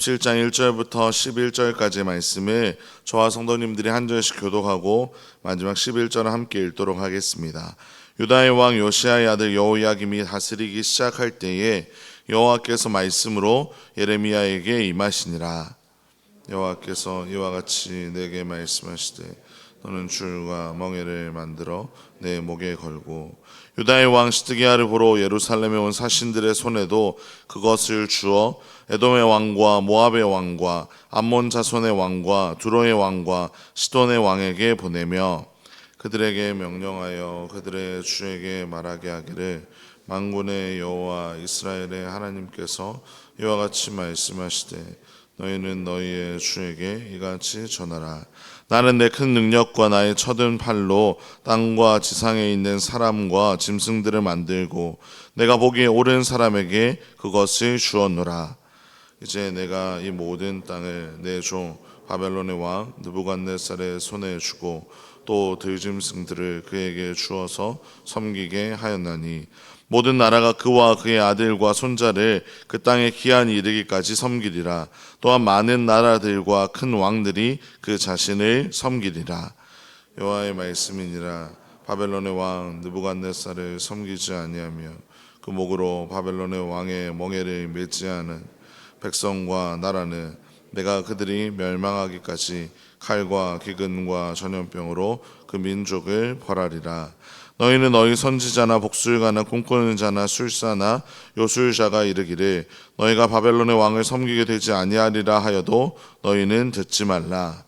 7장 1절부터 11절까지 말씀을 저와 성도님들이 한 절씩 교독하고 마지막 11절을 함께 읽도록 하겠습니다. 유다의 왕 요시야의 아들 여호야김이 다스리기 시작할 때에 여호와께서 말씀으로 예레미야에게 임하시니라. 여호와께서 이와 같이 내게 말씀하시되 너는 줄과 멍에를 만들어 내 목에 걸고 유다의 왕 시드기야를 보러 예루살렘에 온 사신들의 손에도 그것을 주어 에돔의 왕과 모압의 왕과 암몬 자손의 왕과 두로의 왕과 시돈의 왕에게 보내며 그들에게 명령하여 그들의 주에게 말하게 하기를 만군의 여호와 이스라엘의 하나님께서 이와 같이 말씀하시되 너희는 너희의 주에게 이같이 전하라. 나는 내 큰 능력과 나의 쳐든 팔로 땅과 지상에 있는 사람과 짐승들을 만들고 내가 보기에 옳은 사람에게 그것을 주었노라. 이제 내가 이 모든 땅을 내 종 바벨론의 왕 느부갓네살의 손에 주고 또 들짐승들을 그에게 주어서 섬기게 하였나니 모든 나라가 그와 그의 아들과 손자를 그 땅에 기한이 이르기까지 섬기리라. 또한 많은 나라들과 큰 왕들이 그 자신을 섬기리라. 여호와의 말씀이니라. 바벨론의 왕 느부갓네살을 섬기지 아니하며 그 목으로 바벨론의 왕의 멍에를 맺지 않은 백성과 나라는 내가 그들이 멸망하기까지 칼과 기근과 전염병으로 그 민족을 벌하리라. 너희는 너희 선지자나 복술가나 꿈꾸는 자나 술사나 요술자가 이르기를 너희가 바벨론의 왕을 섬기게 되지 아니하리라 하여도 너희는 듣지 말라.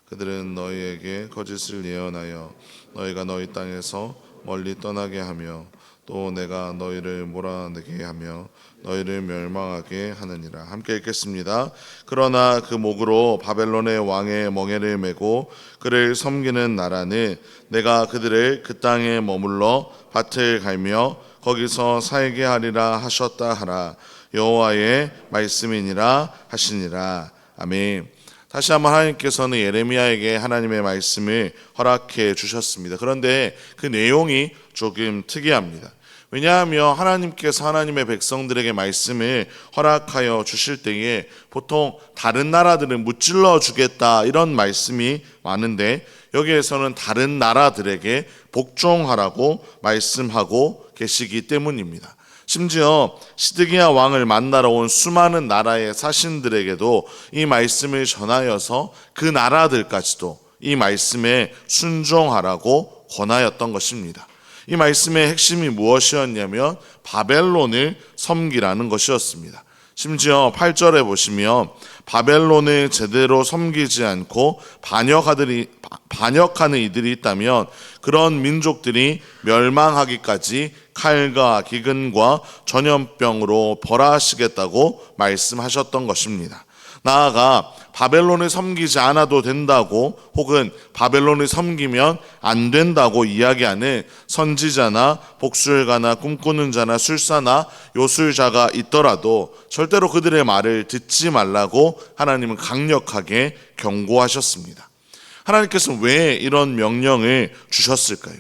그들은 너희에게 거짓을 예언하여 너희가 너희 땅에서 멀리 떠나게 하며 또 내가 너희를 몰아내게 하며 너희를 멸망하게 하느니라. 함께 읽겠습니다. 그러나 그 목으로 바벨론의 왕의 멍에를 메고 그를 섬기는 나라는 내가 그들을 그 땅에 머물러 밭을 갈며 거기서 살게 하리라 하셨다 하라. 여호와의 말씀이니라 하시니라. 아멘. 다시 한번 하나님께서는 예레미야에게 하나님의 말씀을 허락해 주셨습니다. 그런데 그 내용이 조금 특이합니다. 왜냐하면 하나님께서 하나님의 백성들에게 말씀을 허락하여 주실 때에 보통 다른 나라들은 무찔러 주겠다 이런 말씀이 많은데 여기에서는 다른 나라들에게 복종하라고 말씀하고 계시기 때문입니다. 심지어 시드기야 왕을 만나러 온 수많은 나라의 사신들에게도 이 말씀을 전하여서 그 나라들까지도 이 말씀에 순종하라고 권하였던 것입니다. 이 말씀의 핵심이 무엇이었냐면 바벨론을 섬기라는 것이었습니다. 심지어 8절에 보시면 바벨론을 제대로 섬기지 않고 반역하는 이들이 있다면 그런 민족들이 멸망하기까지 칼과 기근과 전염병으로 벌하시겠다고 말씀하셨던 것입니다. 나아가 바벨론을 섬기지 않아도 된다고 혹은 바벨론을 섬기면 안 된다고 이야기하는 선지자나 복술가나 꿈꾸는 자나 술사나 요술자가 있더라도 절대로 그들의 말을 듣지 말라고 하나님은 강력하게 경고하셨습니다. 하나님께서는 왜 이런 명령을 주셨을까요?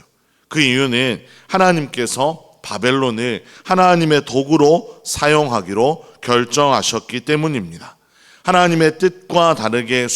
그 이유는 하나님께서 바벨론을 하나님의 도구로 사용하기로 결정하셨기 때문입니다. 하나님의 뜻과 다르게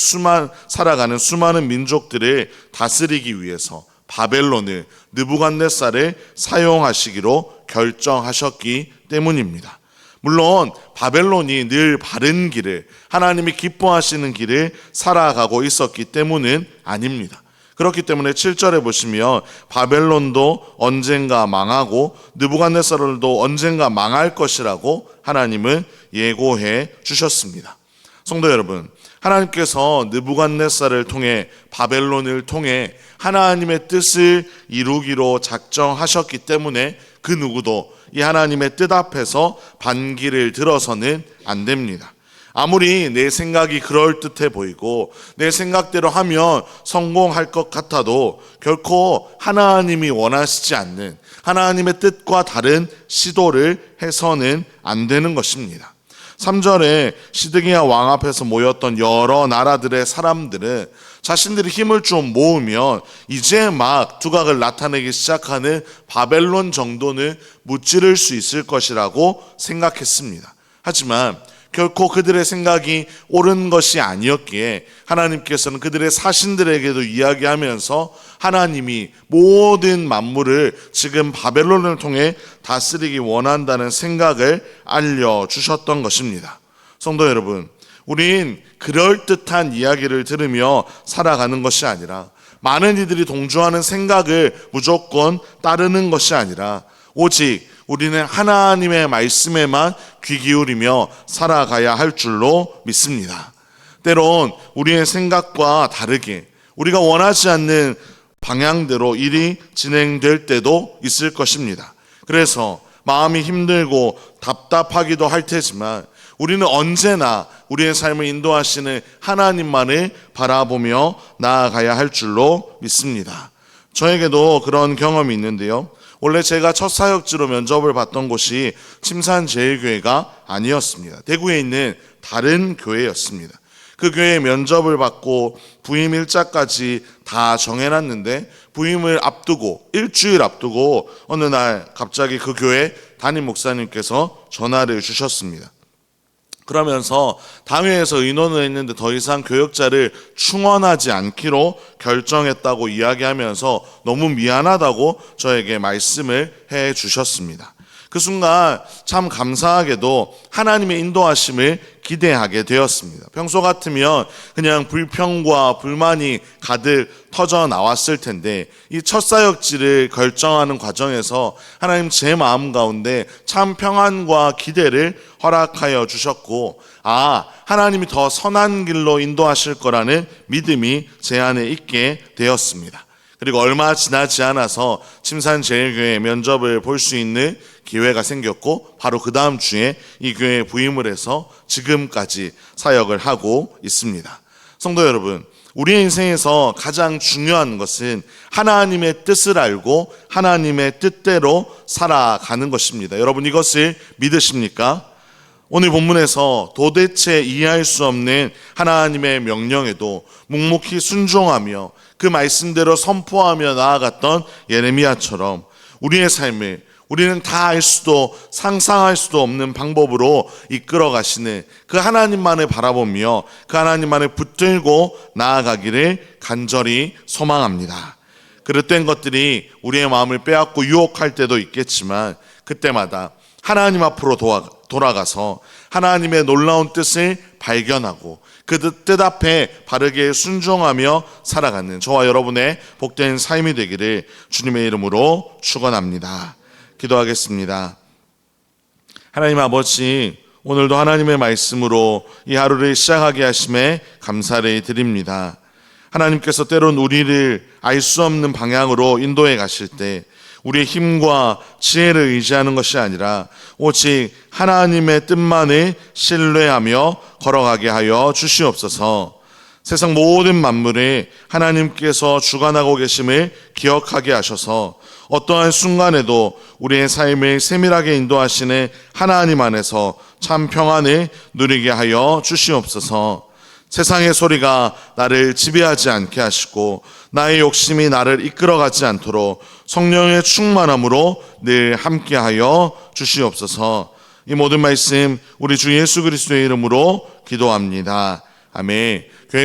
살아가는 수많은 민족들을 다스리기 위해서 바벨론을 느부갓네살을 사용하시기로 결정하셨기 때문입니다. 물론 바벨론이 늘 바른 길을 하나님이 기뻐하시는 길을 살아가고 있었기 때문은 아닙니다. 그렇기 때문에 7절에 보시면 바벨론도 언젠가 망하고 느부갓네살도 언젠가 망할 것이라고 하나님은 예고해 주셨습니다. 성도 여러분, 하나님께서 느부갓네살을 통해 바벨론을 통해 하나님의 뜻을 이루기로 작정하셨기 때문에 그 누구도 이 하나님의 뜻 앞에서 반기를 들어서는 안 됩니다. 아무리 내 생각이 그럴듯해 보이고 내 생각대로 하면 성공할 것 같아도 결코 하나님이 원하시지 않는 하나님의 뜻과 다른 시도를 해서는 안 되는 것입니다. 3절에 시드기야 왕 앞에서 모였던 여러 나라들의 사람들은 자신들이 힘을 좀 모으면 이제 막 두각을 나타내기 시작하는 바벨론 정도는 무찌를 수 있을 것이라고 생각했습니다. 하지만 결코 그들의 생각이 옳은 것이 아니었기에 하나님께서는 그들의 사신들에게도 이야기하면서 하나님이 모든 만물을 지금 바벨론을 통해 다스리기 원한다는 생각을 알려주셨던 것입니다. 성도 여러분, 우린 그럴듯한 이야기를 들으며 살아가는 것이 아니라, 많은 이들이 동조하는 생각을 무조건 따르는 것이 아니라, 오직 우리는 하나님의 말씀에만 귀 기울이며 살아가야 할 줄로 믿습니다. 때론 우리의 생각과 다르게 우리가 원하지 않는 방향대로 일이 진행될 때도 있을 것입니다. 그래서 마음이 힘들고 답답하기도 할 테지만 우리는 언제나 우리의 삶을 인도하시는 하나님만을 바라보며 나아가야 할 줄로 믿습니다. 저에게도 그런 경험이 있는데요. 원래 제가 첫 사역지로 면접을 봤던 곳이 침산제일교회가 아니었습니다. 대구에 있는 다른 교회였습니다. 그 교회에 면접을 받고 부임 일자까지 다 정해놨는데, 부임을 앞두고 일주일 앞두고 어느 날 갑자기 그 교회 담임 목사님께서 전화를 주셨습니다. 그러면서 당회에서 의논을 했는데 더 이상 교역자를 충원하지 않기로 결정했다고 이야기하면서 너무 미안하다고 저에게 말씀을 해 주셨습니다. 그 순간 참 감사하게도 하나님의 인도하심을 기대하게 되었습니다. 평소 같으면 그냥 불평과 불만이 가득 터져 나왔을 텐데, 이 첫 사역지를 결정하는 과정에서 하나님 제 마음 가운데 참 평안과 기대를 허락하여 주셨고, 하나님이 더 선한 길로 인도하실 거라는 믿음이 제 안에 있게 되었습니다. 그리고 얼마 지나지 않아서 침산제일교회 면접을 볼 수 있는 기회가 생겼고, 바로 그 다음 주에 이 교회에 부임을 해서 지금까지 사역을 하고 있습니다. 성도 여러분, 우리의 인생에서 가장 중요한 것은 하나님의 뜻을 알고 하나님의 뜻대로 살아가는 것입니다. 여러분, 이것을 믿으십니까? 오늘 본문에서 도대체 이해할 수 없는 하나님의 명령에도 묵묵히 순종하며 그 말씀대로 선포하며 나아갔던 예레미야처럼 우리의 삶을 우리는 다 알 수도 상상할 수도 없는 방법으로 이끌어 가시는 그 하나님만을 바라보며 그 하나님만을 붙들고 나아가기를 간절히 소망합니다. 그릇된 것들이 우리의 마음을 빼앗고 유혹할 때도 있겠지만, 그때마다 하나님 앞으로 돌아가서 하나님의 놀라운 뜻을 발견하고 그 뜻 앞에 바르게 순종하며 살아가는 저와 여러분의 복된 삶이 되기를 주님의 이름으로 축원합니다. 기도하겠습니다. 하나님 아버지, 오늘도 하나님의 말씀으로 이 하루를 시작하게 하심에 감사를 드립니다. 하나님께서 때론 우리를 알 수 없는 방향으로 인도해 가실 때 우리의 힘과 지혜를 의지하는 것이 아니라 오직 하나님의 뜻만을 신뢰하며 걸어가게 하여 주시옵소서. 세상 모든 만물에 하나님께서 주관하고 계심을 기억하게 하셔서 어떠한 순간에도 우리의 삶을 세밀하게 인도하시는 하나님 안에서 참 평안을 누리게 하여 주시옵소서. 세상의 소리가 나를 지배하지 않게 하시고 나의 욕심이 나를 이끌어가지 않도록 성령의 충만함으로 늘 함께하여 주시옵소서. 이 모든 말씀 우리 주 예수 그리스도의 이름으로 기도합니다. 아멘. 교회